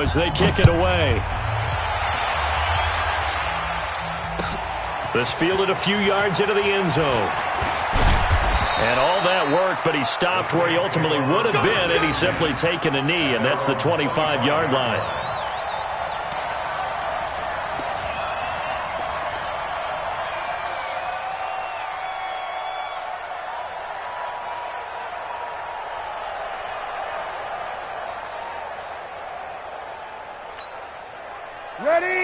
now as they kick it away. This fielded a few yards into the end zone. And all that work, but he stopped where he ultimately would have been had he simply taken a knee, and that's the 25-yard line.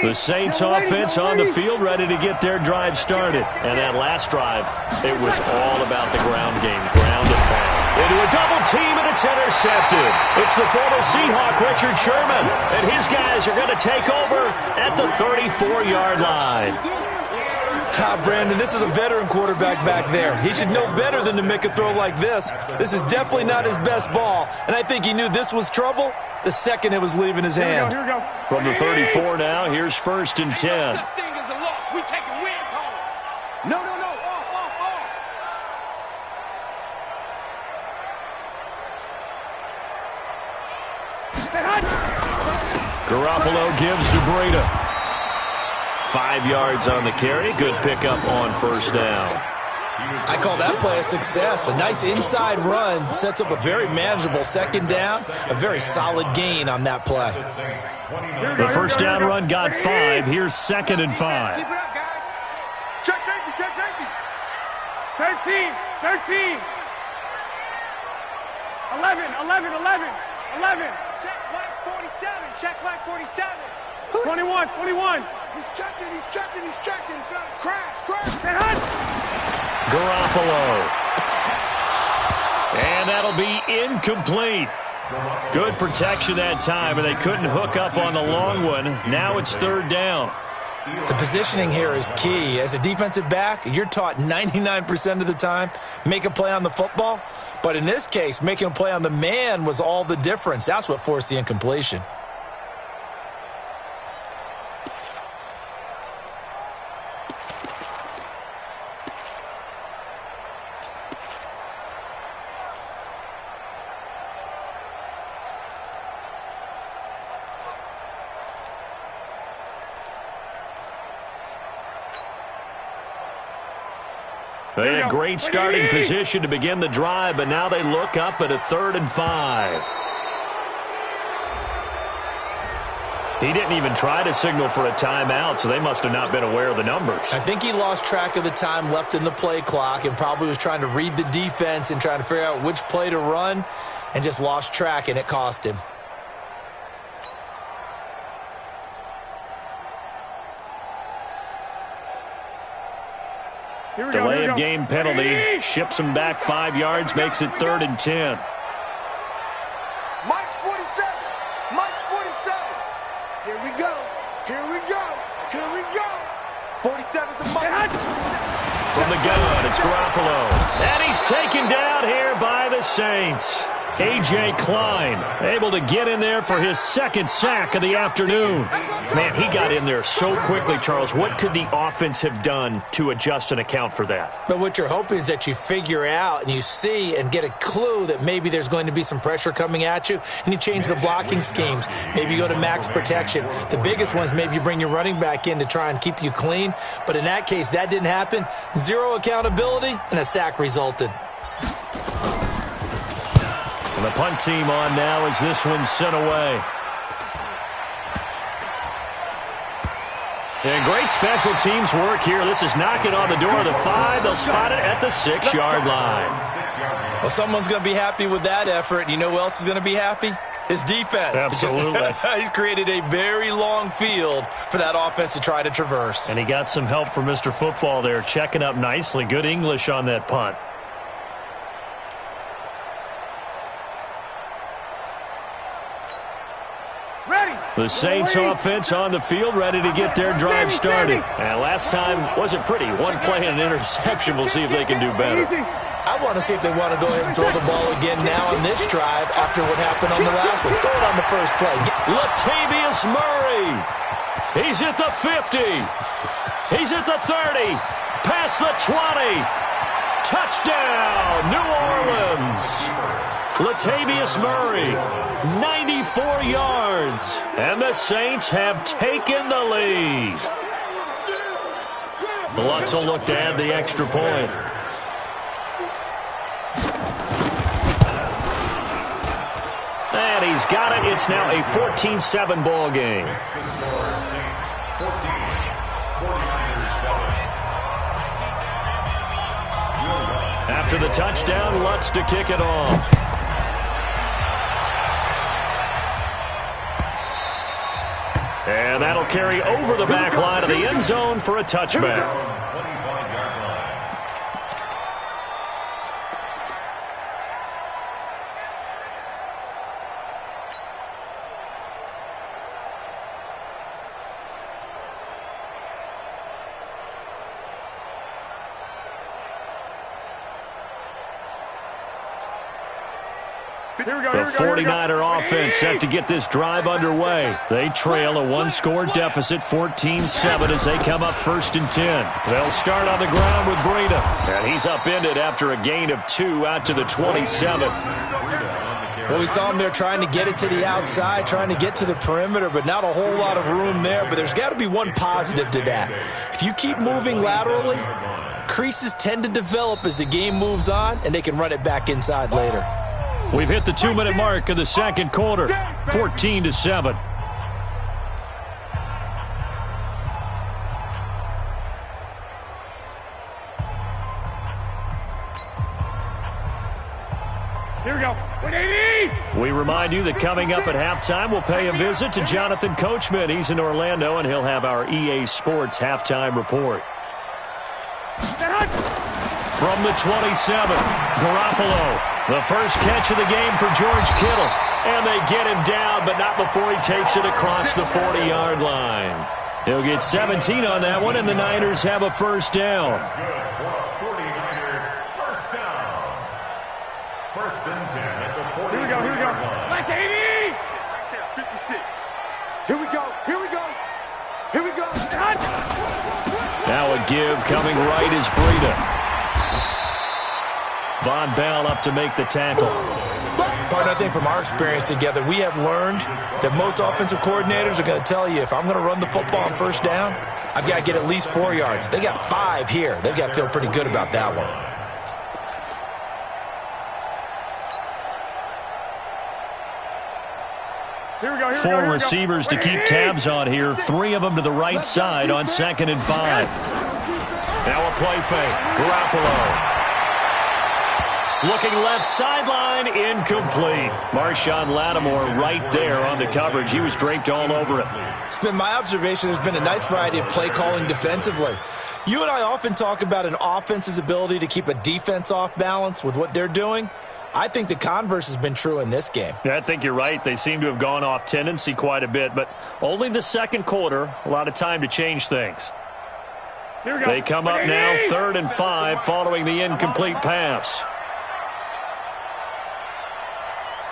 The Saints offense on the field, ready to get their drive started. And that last drive, it was all about the ground game, ground and pound. Into a double team, and it's intercepted. It's the former Seahawk, Richard Sherman, and his guys are going to take over at the 34-yard line. Brandon, this is a veteran quarterback back there. He should know better than to make a throw like this. This is definitely not his best ball, and I think he knew this was trouble the second it was leaving his hand. Here we go. From the 34 now, here's 1st and 10. No such thing as a loss. We taking wins home. No. Off. Garoppolo gives to Breda. 5 yards on the carry. Good pickup on 1st down. I call that play a success. A nice inside run sets up a very manageable 2nd down. A very solid gain on that play. The 1st down run got 5. Here's 2nd and 5. Keep it up, guys. Check safety. 13. 11. Check flag 47. 21. He's checking. Crash. Garoppolo. And that'll be incomplete. Good protection that time, and they couldn't hook up on the long one. Now it's 3rd down. The positioning here is key. As a defensive back, you're taught 99% of the time, make a play on the football. But in this case, making a play on the man was all the difference. That's what forced the incompletion. They had a great starting position to begin the drive, but now they look up at a 3rd and 5. He didn't even try to signal for a timeout, so they must have not been aware of the numbers. I think he lost track of the time left in the play clock and probably was trying to read the defense and trying to figure out which play to run and just lost track, and it cost him. Delay of game penalty ships him back 5 yards, makes it 3rd and 10. Mike's 47. Here we go. 47's the Mike. From the gun, it's Garoppolo. And he's taken down here by the Saints. A.J. Klein able to get in there for his 2nd sack of the afternoon. Man, he got in there so quickly, Charles. What could the offense have done to adjust and account for that? But what you're hoping is that you figure out and you see and get a clue that maybe there's going to be some pressure coming at you, and you change the blocking schemes. Maybe you go to max protection. The biggest one is maybe you bring your running back in to try and keep you clean. But in that case, that didn't happen. 0 accountability, and a sack resulted. And the punt team on now as this one's sent away. And great special teams work here. This is knocking on the door of the 5. They'll spot it at the 6-yard line. Well, someone's going to be happy with that effort. And you know who else is going to be happy? His defense. Absolutely. He's created a very long field for that offense to try to traverse. And he got some help from Mr. Football there, checking up nicely. Good English on that punt. The Saints offense on the field, ready to get their drive started. And last time wasn't pretty. One play and an interception. We'll see if they can do better. I want to see if they want to go ahead and throw the ball again now on this drive after what happened on the last one. Throw it on the first play. Latavius Murray. He's at the 50. He's at the 30. Past the 20. Touchdown, New Orleans. Latavius Murray, 94 yards. And the Saints have taken the lead. Lutz will look to add the extra point. And he's got it. It's now a 14-7 ball game. After the touchdown, Lutz to kick it off. And that'll carry over the back line of the end zone for a touchback. The 49er offense set to get this drive underway. They trail a one-score deficit, 14-7, as they come up 1st and 10. They'll start on the ground with Breida. And he's upended after a gain of 2 out to the 27. Well, we saw him there trying to get it to the outside, trying to get to the perimeter, but not a whole lot of room there. But there's got to be one positive to that. If you keep moving laterally, creases tend to develop as the game moves on, and they can run it back inside later. We've hit the 2-minute mark of the second quarter, 14-7. Here we go. 180! We remind you that coming up at halftime, we'll pay a visit to Jonathan Coachman. He's in Orlando, and he'll have our EA Sports halftime report. From the 27, Garoppolo. The first catch of the game for George Kittle. And they get him down, but not before he takes it across the 40-yard line. He'll get 17 on that one, and the Niners have a first down. First and 10 at the 40. Here we go, here we go. Like 80! 56. Here we go, here we go. Here we go. Now a give coming right is Breida. Von Bell up to make the tackle. Partner, I think from our experience together, we have learned that most offensive coordinators are going to tell you, if I'm going to run the football on first down, I've got to get at least 4 yards. They got 5 here. They've got to feel pretty good about that one. Here we go, here we go, 4 here we go. receivers to keep tabs on here. 3 of them to the right side on 2nd and 5. Now a play fake. Garoppolo. Looking left sideline, incomplete. Marshawn Lattimore right there on the coverage. He was draped all over it. It's been my observation there's been a nice variety of play calling defensively. You and I often talk about an offense's ability to keep a defense off balance with what they're doing. I think the converse has been true in this game. Yeah, I think you're right. They seem to have gone off tendency quite a bit, but only the second quarter, a lot of time to change things. Here we go. They come up now 3rd and 5 following the incomplete pass.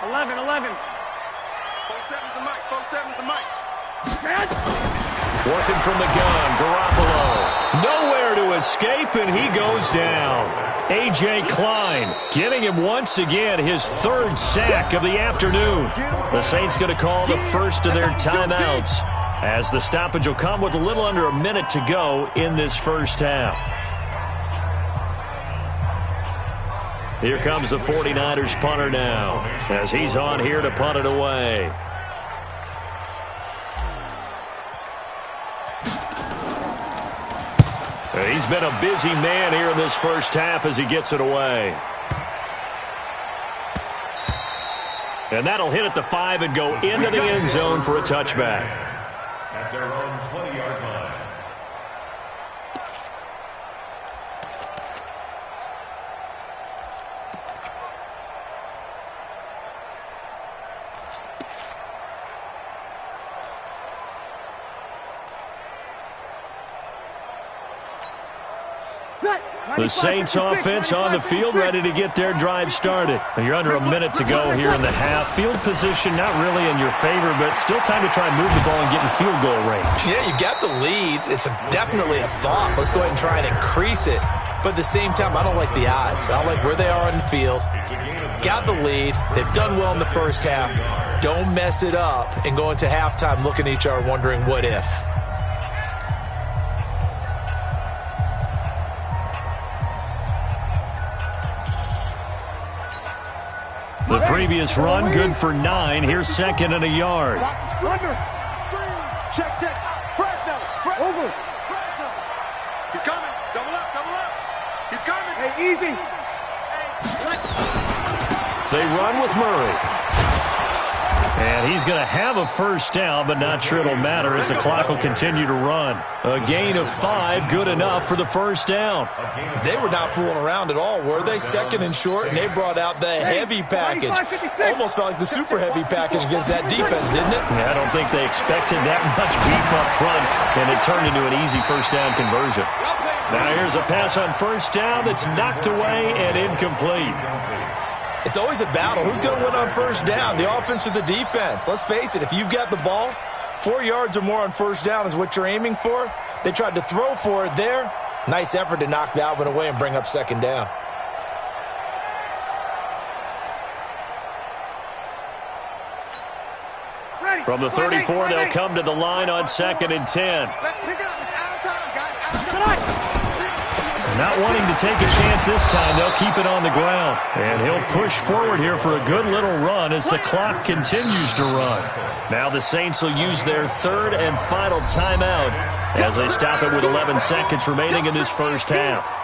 11. 4-7's the mic. 4-7's the mic. Working from the gun, Garoppolo. Nowhere to escape, and he goes down. A.J. Klein getting him once again, his 3rd sack of the afternoon. The Saints going to call the first of their timeouts, as the stoppage will come with a little under a minute to go in this first half. Here comes the 49ers punter now, as he's on here to punt it away. He's been a busy man here in this first half as he gets it away. And that'll hit at the 5 and go into the end zone for a touchback. At their own 20-yard line. The Saints offense on the field, ready to get their drive started. You're under a minute to go here in the half. Field position not really in your favor, but still time to try and move the ball and get in field goal range. Yeah, you got the lead. It's definitely a thought. Let's go ahead and try and increase it. But at the same time, I don't like the odds. I don't like where they are on the field. Got the lead. They've done well in the first half. Don't mess it up and go into halftime looking at each other wondering what if. The previous run, good for 9. Here's second and a yard. Check, check. Over. He's coming. Double up, double up. He's coming. Hey, easy. They run with Murray. And he's going to have a first down, but not sure it'll matter as the clock will continue to run. A gain of 5, good enough for the first down. They were not fooling around at all, were they? Second and short, and they brought out the heavy package. Almost felt like the super heavy package against that defense, didn't it? Yeah, I don't think they expected that much beef up front, and it turned into an easy first down conversion. Now here's a pass on first down that's knocked away and incomplete. It's always a battle. Who's going to win on first down, the offense or the defense? Let's face it, if you've got the ball, 4 yards or more on first down is what you're aiming for. They tried to throw for it there. Nice effort to knock that one away and bring up second down. From the 34, they'll come to the line on second and 10. Let's pick it up. It's out of time, guys. Out of time. Not wanting to take a chance this time, they'll keep it on the ground. And he'll push forward here for a good little run as the clock continues to run. Now the Saints will use their third and final timeout as they stop it with 11 seconds remaining in this first half.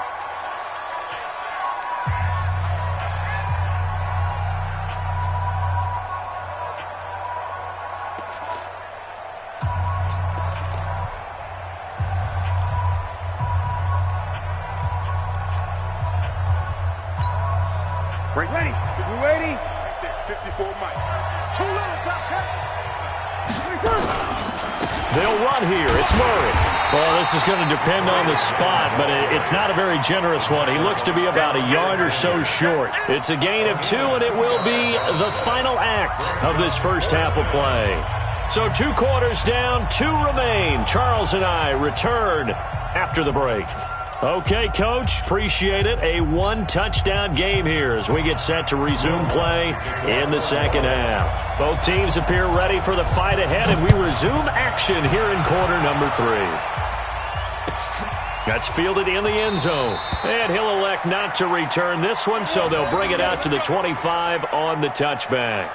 Ready. You ready? Right there, 54 Mike. Too little, top cut. They'll run here. It's Murray. Well, this is going to depend on the spot, but it's not a very generous one. He looks to be about a yard or so short. It's a gain of 2, and it will be the final act of this first half of play. So 2 quarters down, 2 remain. Charles and I return after the break. Okay, Coach, appreciate it. A 1-touchdown game here as we get set to resume play in the second half. Both teams appear ready for the fight ahead, and we resume action here in quarter number 3. That's fielded in the end zone. And he'll elect not to return this one, so they'll bring it out to the 25 on the touchback.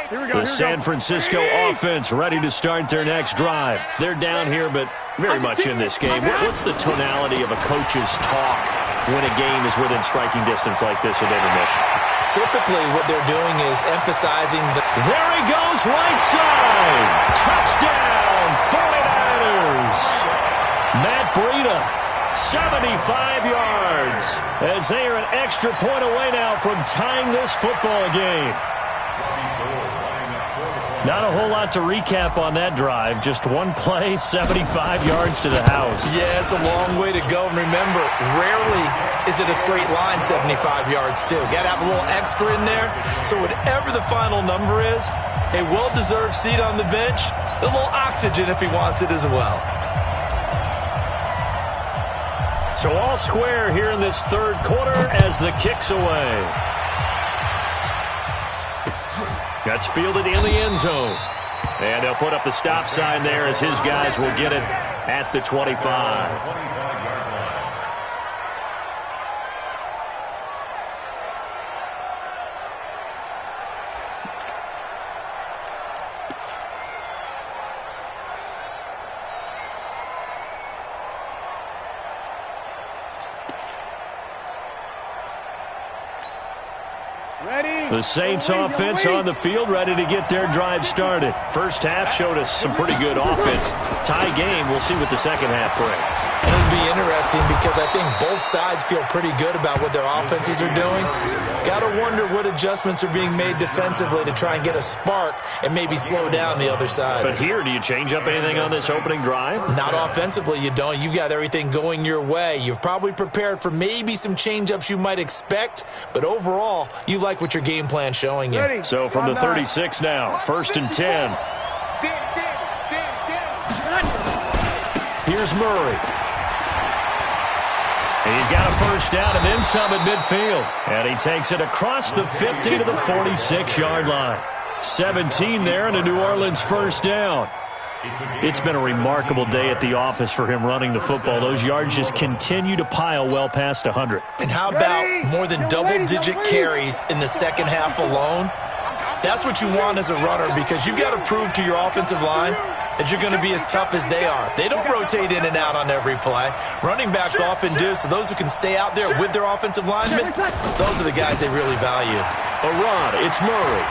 The San Francisco offense ready to start their next drive. They're down here, but very much in this game. What's the tonality of a coach's talk when a game is within striking distance like this at intermission? Typically, what they're doing is emphasizing the... There he goes, right side. Touchdown, 49ers. Matt Breida, 75 yards, as they are an extra point away now from tying this football game. Not a whole lot to recap on that drive. Just one play, 75 yards to the house. Yeah, it's a long way to go. And remember, rarely is it a straight line 75 yards, too. Got to have a little extra in there. So whatever the final number is, a well-deserved seat on the bench, a little oxygen if he wants it as well. So all square here in this third quarter as the kick's away. That's fielded in the end zone. And they'll put up the stop sign there as his guys will get it at the 25. The Saints offense on the field, ready to get their drive started. First half showed us some pretty good offense. Tie game, we'll see what the second half brings. It'll be interesting because I think both sides feel pretty good about what their offenses are doing. Got to wonder what adjustments are being made defensively to try and get a spark and maybe slow down the other side. But here, do you change up anything on this opening drive? Not offensively, you don't. You've got everything going your way. You've probably prepared for maybe some change-ups you might expect, but overall, you like what your game plan's showing you. So from the 36 now, 1st and 10. Here's Murray. He's got a first down and then some at midfield. And he takes it across the 50 to the 46-yard line. 17 there and a New Orleans first down. It's been a remarkable day at the office for him running the football. Those yards just continue to pile well past 100. And how about more than double-digit carries in the second half alone? That's what you want as a runner because you've got to prove to your offensive line that you're going to be as tough as they are. They don't rotate in and out on every play. Running backs often do, so those who can stay out there with their offensive linemen, those are the guys they really value. A run, it's Murray.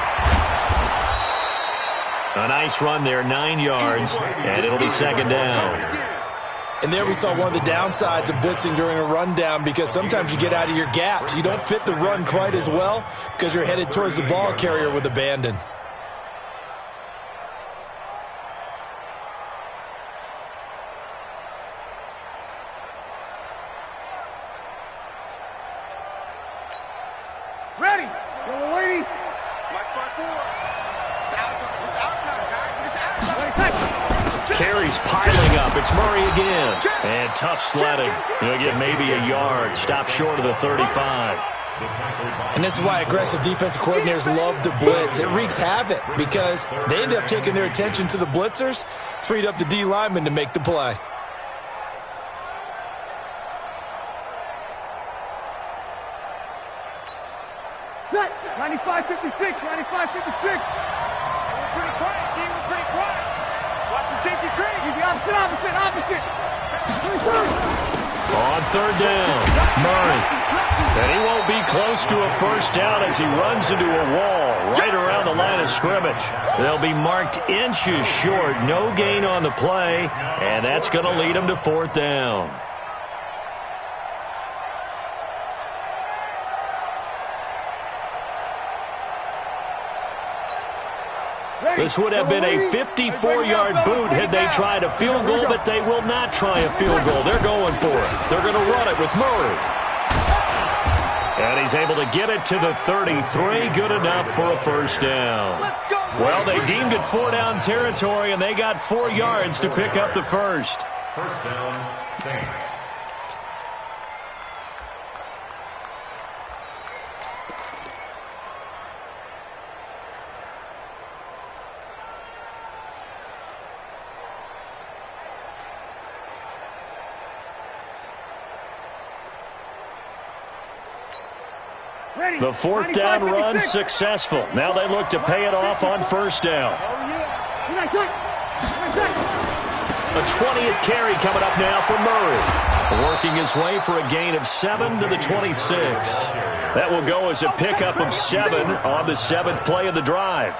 A nice run there, 9 yards, and it'll be second down. And there we saw one of the downsides of blitzing during a rundown because sometimes you get out of your gaps. You don't fit the run quite as well because you're headed towards the ball carrier with abandon. Ready. Yellow lady. Watch my four. It's outside. It's outside, guys. It's outside. Carries piling up. It's Murray again. And tough sledding. He'll get maybe a yard. Stop short of the 35. And this is why aggressive defensive coordinators love to blitz. It wreaks havoc because they end up taking their attention to the blitzers, freed up the D lineman to make the play. Set. 95-56. 95-56. We're pretty quiet, D. We're pretty quiet. Watch the safety cream. He's the opposite. On third down, Murray. And he won't be close to a first down as he runs into a wall right around the line of scrimmage. They'll be marked inches short. No gain on the play, and that's going to lead him to fourth down. This would have been a 54-yard boot had they tried a field goal, but they will not try a field goal. They're going for it. They're going to run it with Murray. And he's able to get it to the 33. Good enough for a first down. Well, they deemed it 4-down territory, and they got 4 yards to pick up the first. First down, Saints. The fourth down run successful. Now they look to pay it off on first down. A 20th carry coming up now for Murray. Working his way for a gain of 7 to the 26. That will go as a pickup of 7 on the 7th play of the drive.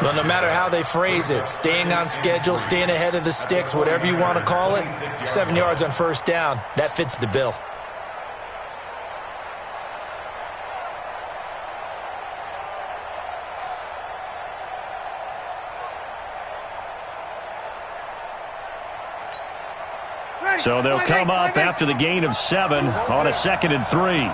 Well, no matter how they phrase it, staying on schedule, staying ahead of the sticks, whatever you want to call it, 7 yards on first down, that fits the bill. So they'll come up after the gain of 7 on a 2nd and 3.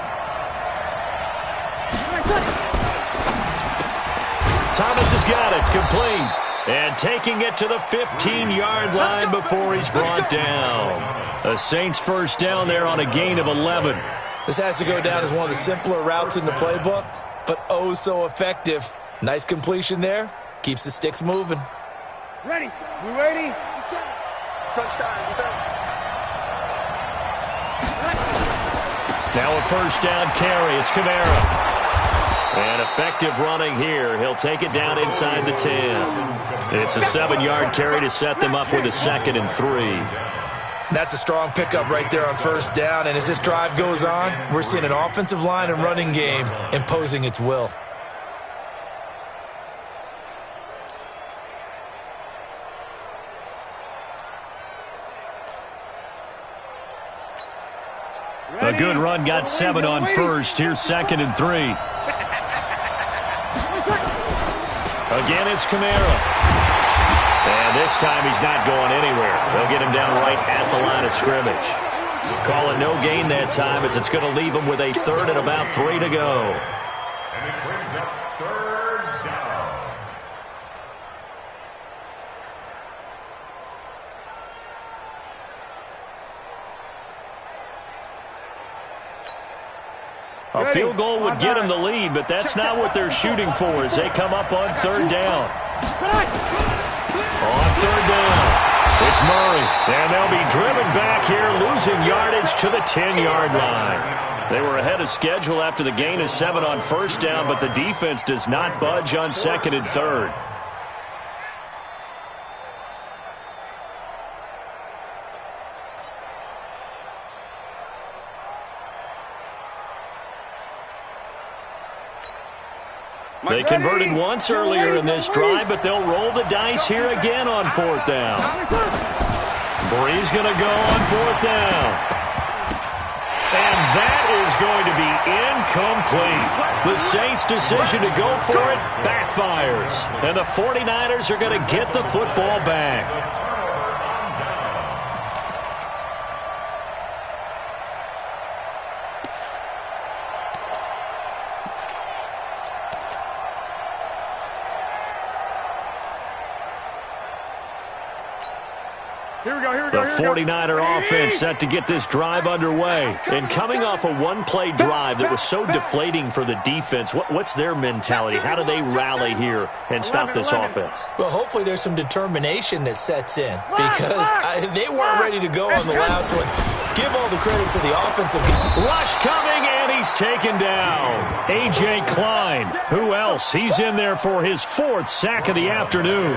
Thomas has got it, complete. And taking it to the 15-yard line before he's brought down. The Saints first down there on a gain of 11. This has to go down as one of the simpler routes in the playbook, but oh so effective. Nice completion there. Keeps the sticks moving. Ready. We ready? Touchdown, defense. Now a first down carry. It's Kamara. And effective running here. He'll take it down inside the 10. It's a 7-yard carry to set them up with a 2nd and 3. That's a strong pickup right there on first down. And as this drive goes on, we're seeing an offensive line and running game imposing its will. A good run got 7 on first. Here's 2nd and 3. Again, it's Kamara. And this time he's not going anywhere. They'll get him down right at the line of scrimmage. Call it no gain that time as it's going to leave him with a 3rd and about 3 to go. And it brings up 3rd down. A field goal would get him the lead, but that's not what they're shooting for as they come up on 3rd down. On 3rd down, it's Murray, and they'll be driven back here, losing yardage to the 10-yard line. They were ahead of schedule after the gain of 7 on first down, but the defense does not budge on 2nd and 3rd. They converted once earlier in this drive, but they'll roll the dice here again on 4th down. Bree's going to go on 4th down. And that is going to be incomplete. The Saints' decision to go for it backfires. And the 49ers are going to get the football back. The 49er offense set to get this drive underway. And coming off a one-play drive that was so deflating for the defense, what's their mentality? How do they rally here and stop this offense? Well, hopefully there's some determination that sets in because they weren't ready to go on the last one. Give all the credit to the offensive. Rush coming, and he's taken down. A.J. Klein. Who else? He's in there for his 4th sack of the afternoon.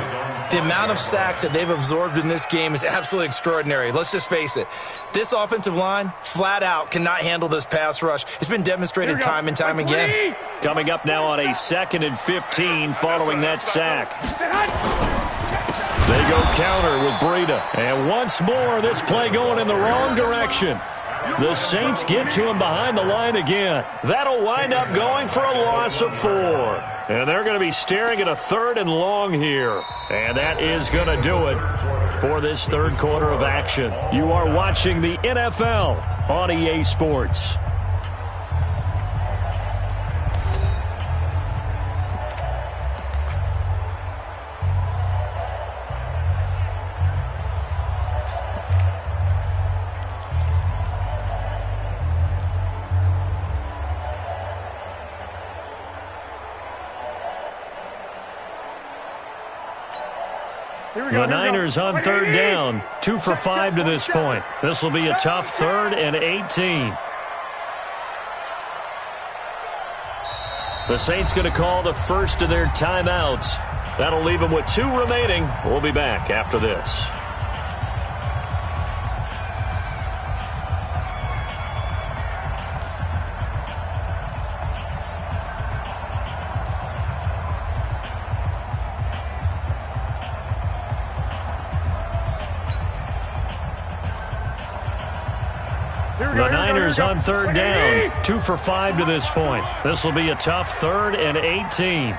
The amount of sacks that they've absorbed in this game is absolutely extraordinary. Let's just face it. This offensive line, flat out, cannot handle this pass rush. It's been demonstrated time and time again. Coming up now on a 2nd and 15 following that sack. They go counter with Breida. And once more, this play going in the wrong direction. The Saints get to him behind the line again. That'll wind up going for a loss of 4. And they're going to be staring at a 3rd and long here. And that is going to do it for this 3rd quarter of action. You are watching the NFL on EA Sports. The Niners on 3rd down, 2 for 5 to this point. This will be a tough 3rd and 18. The Saints going to call the first of their timeouts. That'll leave them with 2 remaining. We'll be back after this. The Niners on 3rd down, 2 for 5 to this point. This will be a tough 3rd and 18.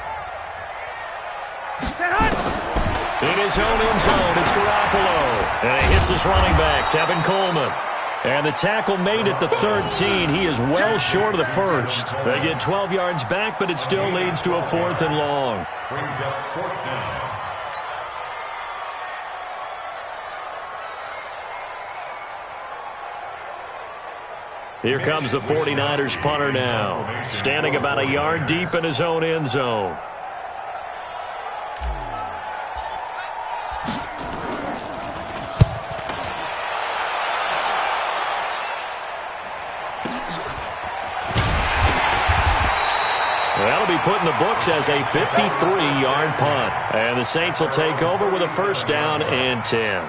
In his own end zone, it's Garoppolo. And he hits his running back, Tevin Coleman. And the tackle made at the 13. He is well short of the 1st. They get 12 yards back, but it still leads to a 4th and long. Brings up 4th down. Here comes the 49ers punter now, standing about a yard deep in his own end zone. That'll be put in the books as a 53-yard punt. And the Saints will take over with a 1st down and 10.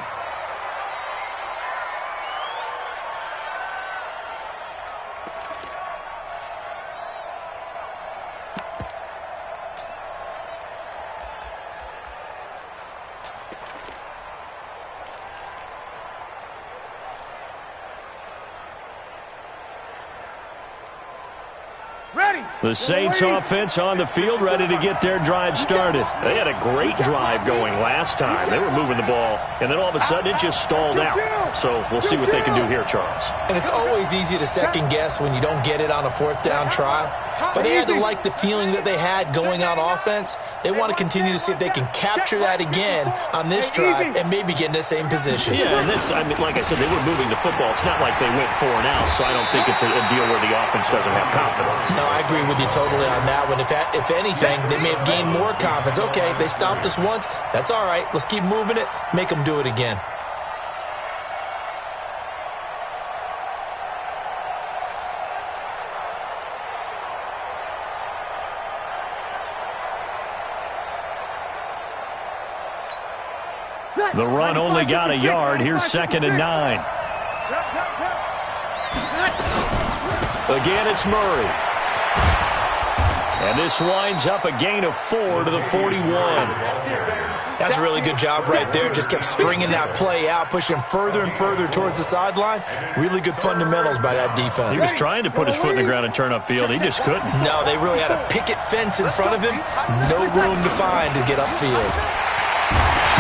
The Saints offense on the field, ready to get their drive started. They had a great drive going last time. They were moving the ball, and then all of a sudden it just stalled out. So we'll see what they can do here, Charles. And it's always easy to second-guess when you don't get it on a fourth-down try. But they had to like the feeling that they had going on offense. They want to continue to see if they can capture that again on this drive and maybe get in the same position. Yeah, and that's, I mean, like I said, they were moving the football. It's not like they went 4 and out, so I don't think it's a deal where the offense doesn't have confidence. No, I agree with you totally on that one. If anything, they may have gained more confidence. Okay, they stopped us once. That's all right. Let's keep moving it. Make them do it again. The run only got a yard. Here's 2nd and 9. Again, it's Murray. And this winds up a gain of 4 to the 41. That's a really good job right there. Just kept stringing that play out, pushing further and further towards the sideline. Really good fundamentals by that defense. He was trying to put his foot in the ground and turn upfield. He just couldn't. No, they really had a picket fence in front of him. No room to find to get upfield.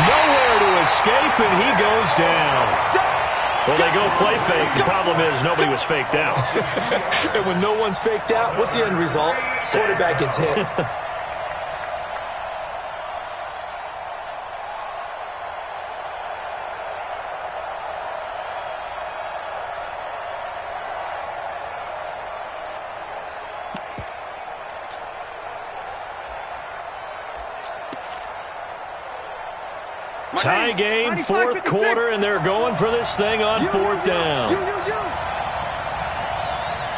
Nowhere to escape, and he goes down. Well, they go play fake. The problem is nobody was faked out. And when no one's faked out, what's the end result? Quarterback gets hit. Tie game, 4th quarter, and they're going for this thing on 4th down.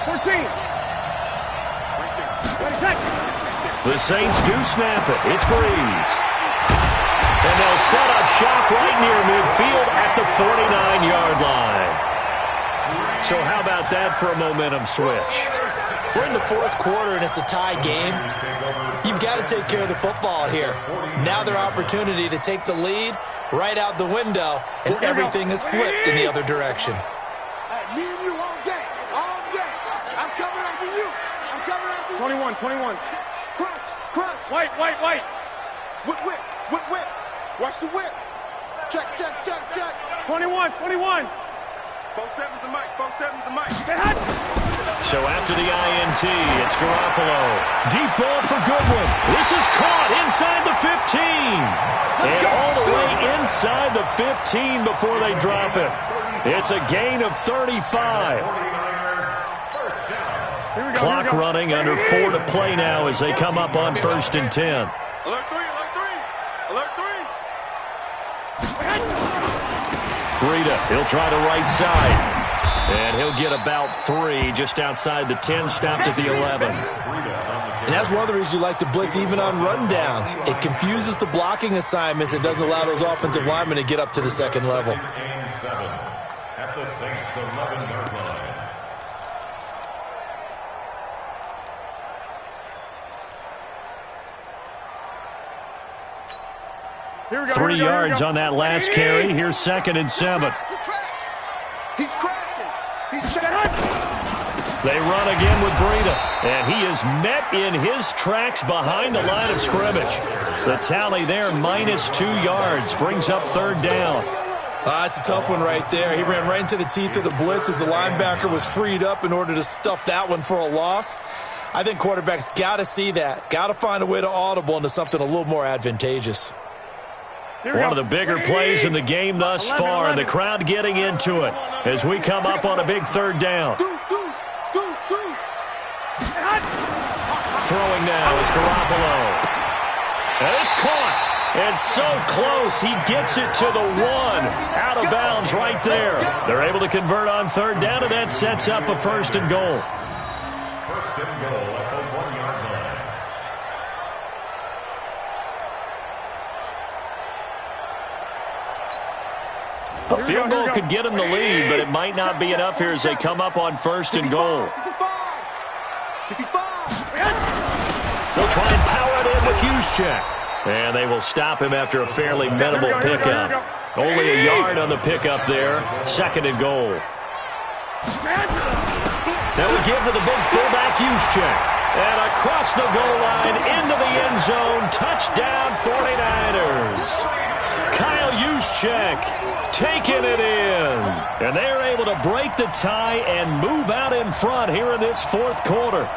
14. The Saints do snap it. It's Breeze. And they'll set up shop right near midfield at the 49-yard line. So how about that for a momentum switch? We're in the 4th quarter, and it's a tie game. You've got to take care of the football here. Now their opportunity to take the lead right out the window, and everything is flipped in the other direction. Me and you all day. All day. I'm coming after you. I'm coming after you. 21. Crunch. White. Whip. Watch the whip. Check. 21. Both sevens to Mike. So after the INT, it's Garoppolo. Deep ball for Goodwin. This is caught inside the 15. And all the way inside the 15 before they drop it. It's a gain of 35. Clock running, under 4 to play now as they come up on 1st and 10. Alert 3. Breida, he'll try the right side. And he'll get about 3 just outside the 10, stopped at the 11. And that's one of the reasons you like to blitz even on rundowns. It confuses the blocking assignments. It doesn't allow those offensive linemen to get up to the 2nd level. At the Saints 11-yard line. Here we go. 3 yards on that last carry. Here's 2nd and 7. He's crashing. He's checking. They run again with Breida, and he is met in his tracks behind the line of scrimmage. The tally there, -2 yards, brings up 3rd down. It's a tough one right there. He ran right into the teeth of the blitz as the linebacker was freed up in order to stuff that one for a loss. I think quarterbacks got to see that, got to find a way to audible into something a little more advantageous. One of the bigger plays in the game thus far, and the crowd getting into it as we come up on a big 3rd down. Throwing now is Garoppolo. And it's caught. And so close, he gets it to the 1. Out of bounds right there. They're able to convert on 3rd down, and that sets up a 1st and goal. 1st and goal at the 1-yard line. A field goal could get him the lead, but it might not be enough here as they come up on 1st and goal. They'll try and power it in with Juszczyk. And they will stop him after a fairly minimal pickup. Only a yard on the pickup there. 2nd and goal. Now we give to the big fullback, Juszczyk. And across the goal line, into the end zone, touchdown 49ers. Kyle Juszczyk taking it in. And they're able to break the tie and move out in front here in this fourth quarter.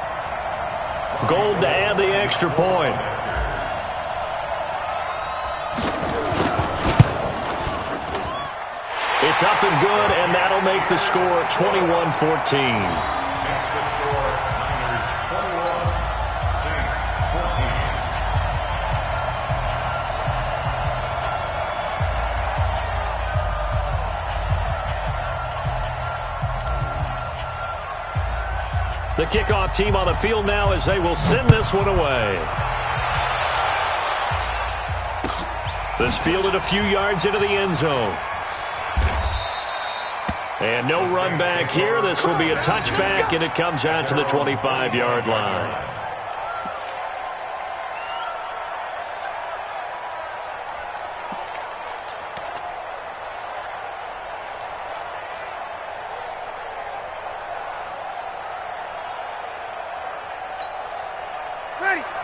Gold to add the extra point. It's up and good, and that'll make the score 21-14. That's the score. Niners 21, Saints 14. The kickoff team on the field now as they will send this one away. This fielded a few yards into the end zone. And no run back here. This will be a touchback, and it comes out to the 25-yard line.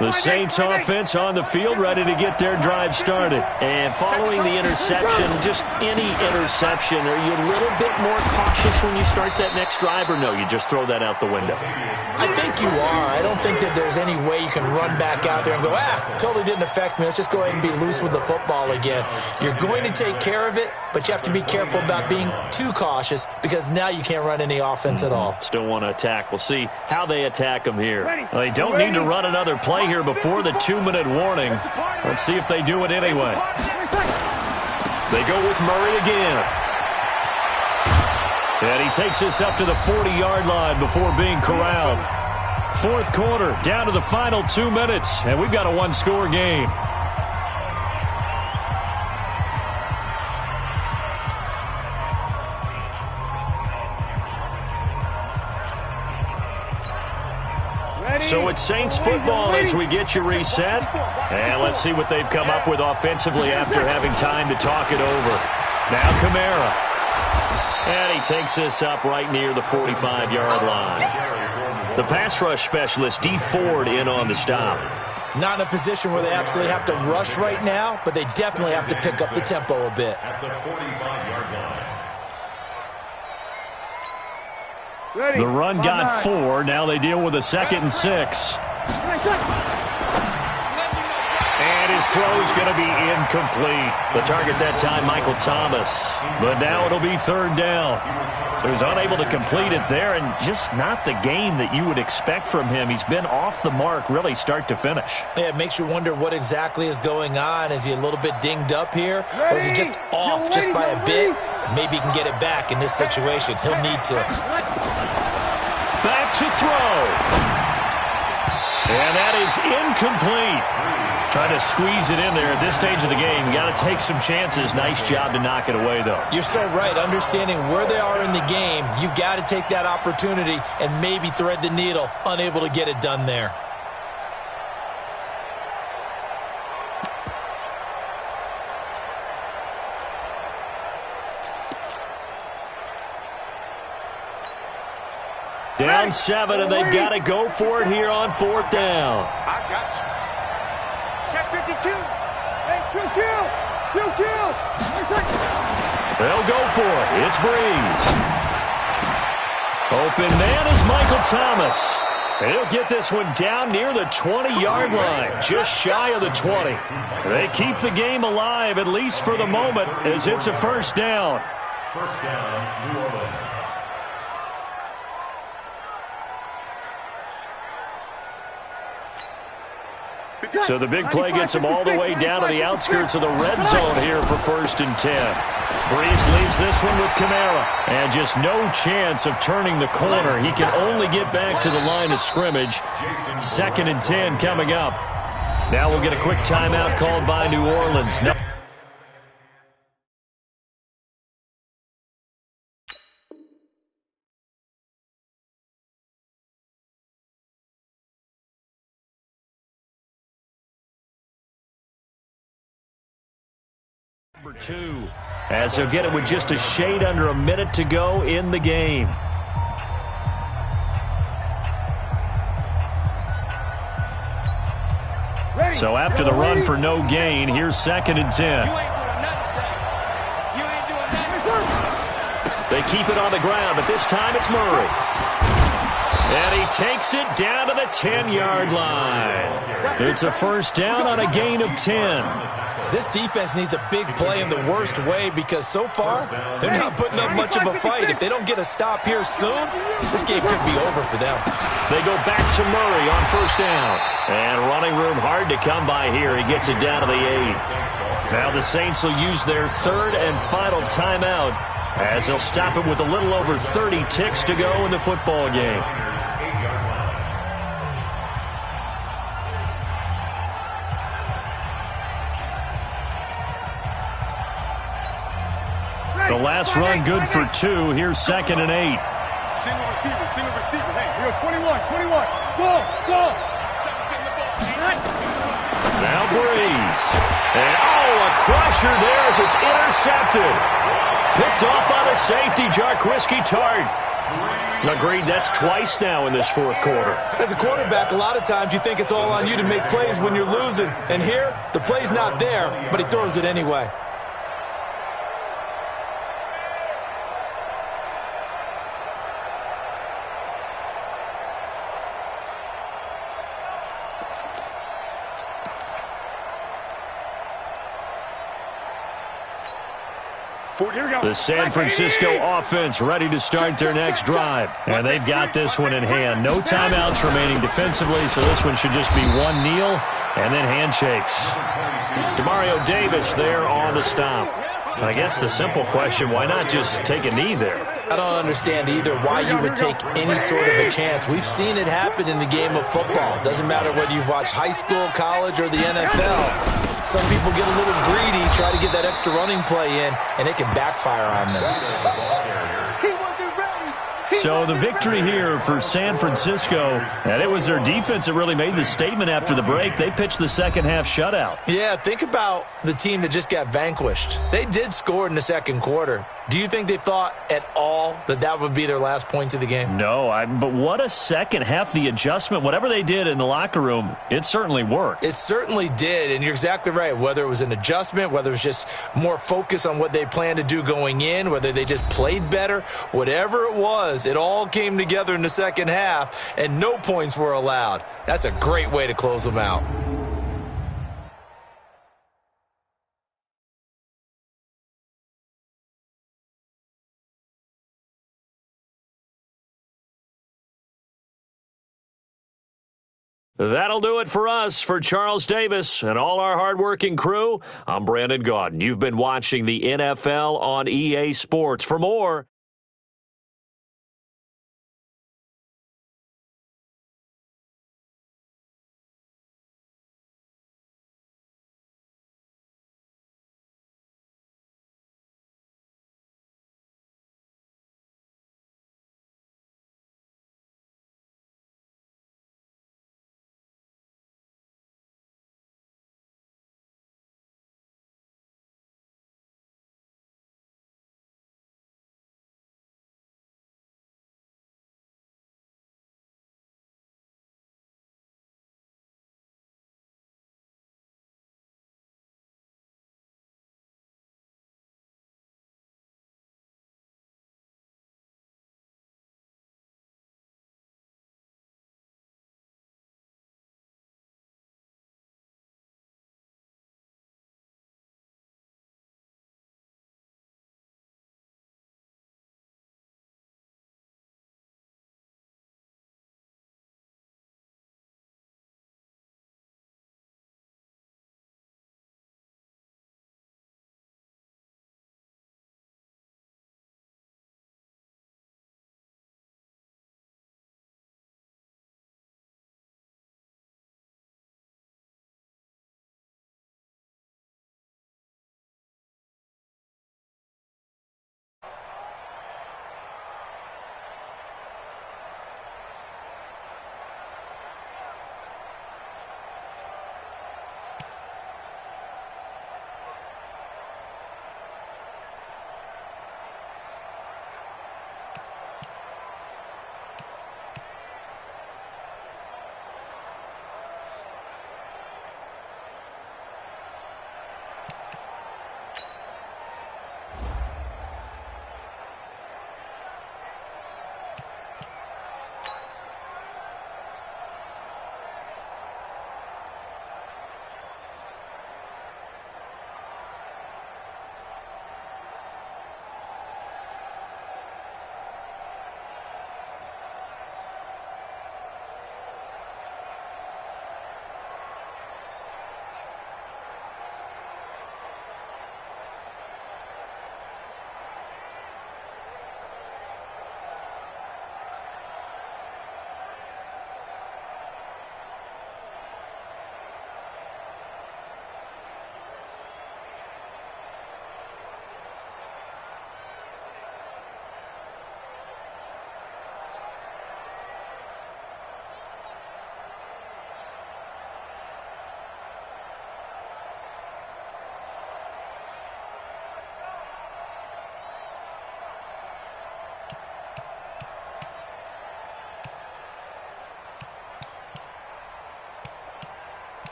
The Saints offense on the field, ready to get their drive started. And following the interception, just any interception, are you a little bit more cautious when you start that next drive, or no, you just throw that out the window? I think you are. I don't think that there's any way you can run back out there and go, totally didn't affect me. Let's just go ahead and be loose with the football again. You're going to take care of it, but you have to be careful about being too cautious because now you can't run any offense at all. Still want to attack. We'll see how they attack them here. They don't need to run another play here before the 2-minute warning. Let's see if they do it anyway. They go with Murray again. And he takes this up to the 40-yard line before being corralled. Fourth quarter, down to the final 2 minutes, and we've got a one-score game. So it's Saints football as we get you reset. And let's see what they've come up with offensively after having time to talk it over. Now Kamara. And he takes this up right near the 45-yard line. The pass rush specialist, D. Ford, in on the stop. Not in a position where they absolutely have to rush right now, but they definitely have to pick up the tempo a bit. At the 45-yard line. The run got 4. Now they deal with a 2nd and 6. And his throw's going to be incomplete. The target that time, Michael Thomas. But now it'll be 3rd down. So he's unable to complete it there, and just not the game that you would expect from him. He's been off the mark really start to finish. Yeah, it makes you wonder what exactly is going on. Is he a little bit dinged up here? Or is he just off just by a bit? Maybe he can get it back in this situation. He'll need to. Back to throw. And that is incomplete. Trying to squeeze it in there at this stage of the game. You got to take some chances. Nice job to knock it away, though. You're so right. Understanding where they are in the game, you've got to take that opportunity and maybe thread the needle. Unable to get it done there. Down 7, and they've got to go for it here on 4th down. I got you. Check 52. Hey, Q. They'll go for it. It's Breeze. Open man is Michael Thomas. He'll get this one down near the 20-yard line, just shy of the 20. They keep the game alive, at least for the moment, as it's a 1st down. 1st down, New Orleans. So the big play gets him all the way down to the outskirts of the red zone here for 1st and 10. Breeze leaves this one with Kamara. And just no chance of turning the corner. He can only get back to the line of scrimmage. 2nd and 10 coming up. Now we'll get a quick timeout called by New Orleans. Number 2, as he'll get it with just a shade under a minute to go in the game. So after the run for no gain, here's 2nd and 10. They keep it on the ground, but this time it's Murray. And he takes it down to the 10-yard line. It's a 1st down on a gain of 10. This defense needs a big play in the worst way because so far, they're not putting up much of a fight. If they don't get a stop here soon, this game could be over for them. They go back to Murray on 1st down. And running room hard to come by here. He gets it down to the 8. Now the Saints will use their 3rd and final timeout as they'll stop it with a little over 30 ticks to go in the football game. The last run good for 2. Here's 2nd and 8. Single receiver. Hey, we go 21. Go. Now Breeze. And, a crusher there as it's intercepted. Picked off by the safety, Jarquiski Tart. Agreed, that's twice now in this 4th quarter. As a quarterback, a lot of times you think it's all on you to make plays when you're losing. And here, the play's not there, but he throws it anyway. The San Francisco offense ready to start their next drive. And they've got this one in hand. No timeouts remaining defensively, so this one should just be one kneel and then handshakes. Demario Davis there on the stop. I guess the simple question, why not just take a knee there? I don't understand either why you would take any sort of a chance. We've seen it happen in the game of football. Doesn't matter whether you've watched high school, college, or the NFL. Some people get a little greedy, try to get that extra running play in, and it can backfire on them. So the victory here for San Francisco, and it was their defense that really made the statement after the break. They pitched the 2nd half shutout. Yeah, think about the team that just got vanquished. They did score in the 2nd quarter. Do you think they thought at all that that would be their last points of the game? No, but what a 2nd half. The adjustment, whatever they did in the locker room, it certainly worked. It certainly did, and you're exactly right. Whether it was an adjustment, whether it was just more focus on what they planned to do going in, whether they just played better, whatever it was, it all came together in the 2nd half, and no points were allowed. That's a great way to close them out. That'll do it for us. For Charles Davis and all our hardworking crew, I'm Brandon Gaudin. You've been watching the NFL on EA Sports. For more,